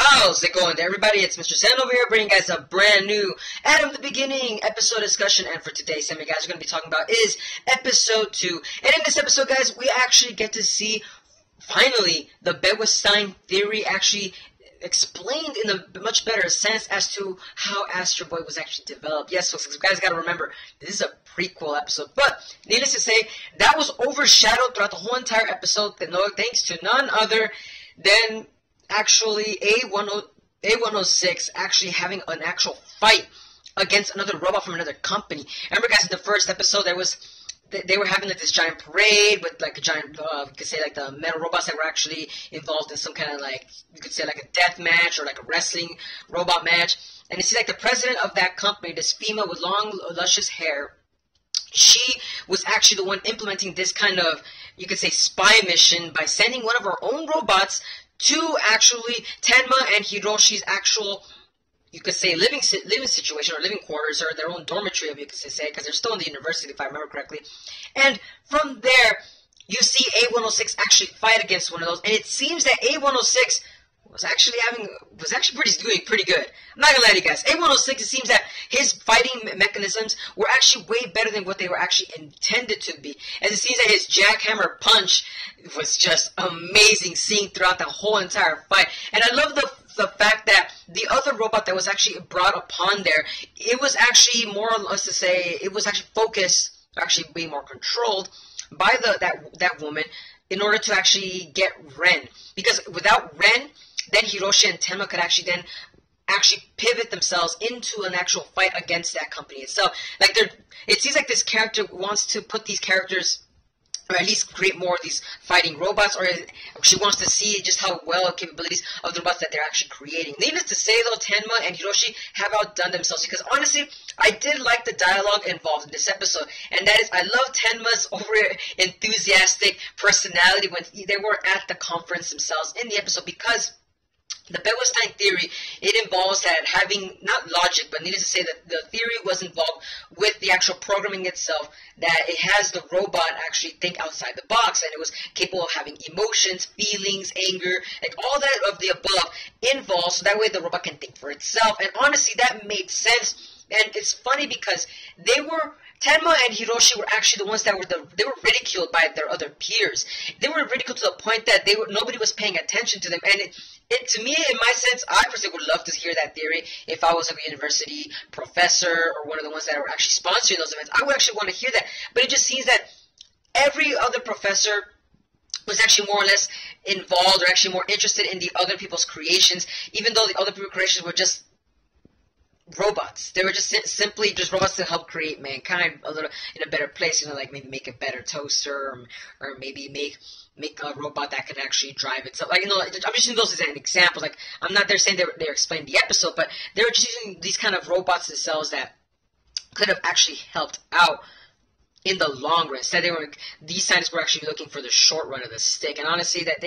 How's it going there, everybody? It's Mr. Zen over here, bringing you guys a brand new Adam the Beginning episode discussion. And for today's segment, guys, we're going to be talking about is episode 2. And in this episode, guys, we actually get to see, finally, the Bedwestein theory actually explained in a much better sense as to how Astro Boy was actually developed. Yes, folks, you guys got to remember, this is a prequel episode. But, needless to say, that was overshadowed throughout the whole entire episode, thanks to none other than actually A106 actually having an actual fight against another robot from another company. Remember, guys, in the first episode, they were having like this giant parade with like a giant, you could say like the metal robots that were actually involved in some kind of like, you could say like a death match or like a wrestling robot match. And you see like the president of that company, this female with long, luscious hair, she was actually the one implementing this kind of, you could say, spy mission by sending one of her own robots to actually Tenma and Hiroshi's actual, you could say, living situation or living quarters or their own dormitory, you could say, because they're still in the university, if I remember correctly. And from there, you see A106 actually fight against one of those, and it seems that A106 was actually doing pretty good. I'm not gonna lie to you guys. A106, it seems that his fighting mechanisms were actually way better than what they were actually intended to be. And it seems that his jackhammer punch was just amazing, seen throughout the whole entire fight. And I love the fact that the other robot that was actually brought upon there, it was actually more or less to say, it was actually focused, actually being more controlled by that woman in order to actually get Ren. Because without Ren, then Hiroshi and Tenma could actually pivot themselves into an actual fight against that company itself. Like it seems like this character wants to put these characters, or at least create more of these fighting robots, or she wants to see just how well capabilities of the robots that they're actually creating. Needless to say, though, Tenma and Hiroshi have outdone themselves, because honestly, I did like the dialogue involved in this episode, and that is, I love Tenma's over-enthusiastic personality when they were at the conference themselves in the episode, because the Bedwestein theory, it involves that having, not logic, but needless to say that the theory was involved with the actual programming itself, that it has the robot actually think outside the box, and it was capable of having emotions, feelings, anger, like all that of the above involved, so that way the robot can think for itself. And honestly, that made sense. And it's funny because Tenma and Hiroshi were actually the ones that they were ridiculed by their other peers. They were ridiculed to the point that nobody was paying attention to them. And it to me, in my sense, I personally would love to hear that theory if I was a university professor or one of the ones that were actually sponsoring those events. I would actually want to hear that. But it just seems that every other professor was actually more or less involved or actually more interested in the other people's creations, even though the other people's creations were just robots. They were just simply just robots to help create mankind a little in a better place, you know, like maybe make a better toaster, or maybe make a robot that can actually drive itself. Like, you know, I'm just using those as an example. Like, I'm not there saying they're explaining the episode, but they were just using these kind of robots themselves that could have actually helped out in the long run. Instead, these scientists were actually looking for the short run of the stick, and honestly, that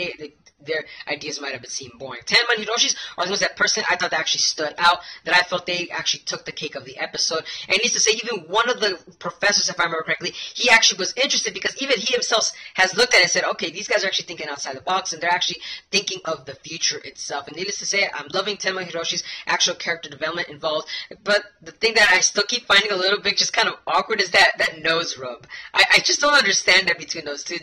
their ideas might have seemed boring. Tenma and Hiroshi's are the ones that person I thought that actually stood out, that I felt they actually took the cake of the episode. And needs to say, even one of the professors, if I remember correctly, he actually was interested, because even he himself has looked at it and said, okay, these guys are actually thinking outside the box, and they're actually thinking of the future itself. And needless to say, I'm loving Tenma and Hiroshi's actual character development involved. But the thing that I still keep finding a little bit just kind of awkward is that nose rub. I just don't understand that between those two.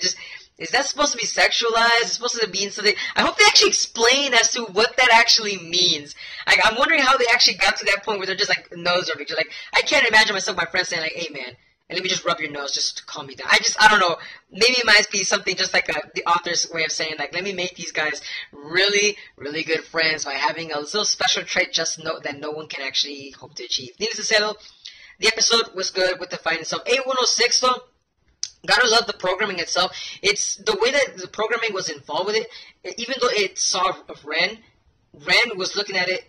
Is that supposed to be sexualized? Is it supposed to mean something? I hope they actually explain as to what that actually means. Like, I'm wondering how they actually got to that point where they're just like nose rubbing. Like, I can't imagine myself, my friends saying like, "Hey man, let me just rub your nose just to calm me down." I don't know. Maybe it might be something just like the author's way of saying like, let me make these guys really, really good friends by having a little special trait that no one can actually hope to achieve. Needless to say though, the episode was good with the fight itself. A106 though, gotta love the programming itself. It's the way that the programming was involved with it. Even though it saw Ren was looking at it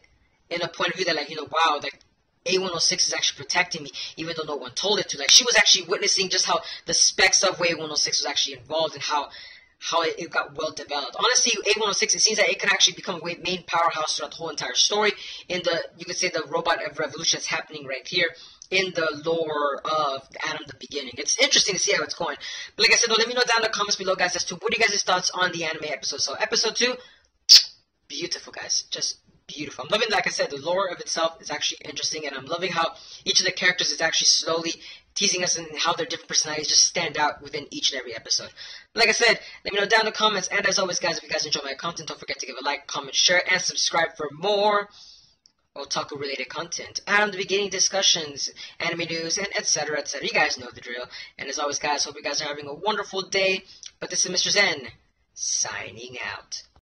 in a point of view that, like, you know, wow, like A106 is actually protecting me, even though no one told it to. Like, she was actually witnessing just how the specs of A106 was actually involved and how it got well developed. Honestly, A106, it seems that it can actually become a main powerhouse throughout the whole entire story. You could say the robot revolution that's happening right here in the lore of Adam the Beginning. It's interesting to see how it's going. But like I said, though, let me know down in the comments below, guys, as to what are you guys' thoughts on the anime episode. So episode 2, beautiful, guys. Just beautiful. I'm loving, like I said, the lore of itself is actually interesting, and I'm loving how each of the characters is actually slowly teasing us and how their different personalities just stand out within each and every episode. Like I said, let me know down in the comments, and as always, guys, if you guys enjoy my content, don't forget to give a like, comment, share, and subscribe for more otaku-related content. And the beginning discussions, anime news, and etc., etc. You guys know the drill. And as always, guys, hope you guys are having a wonderful day. But this is Mr. Zen, signing out.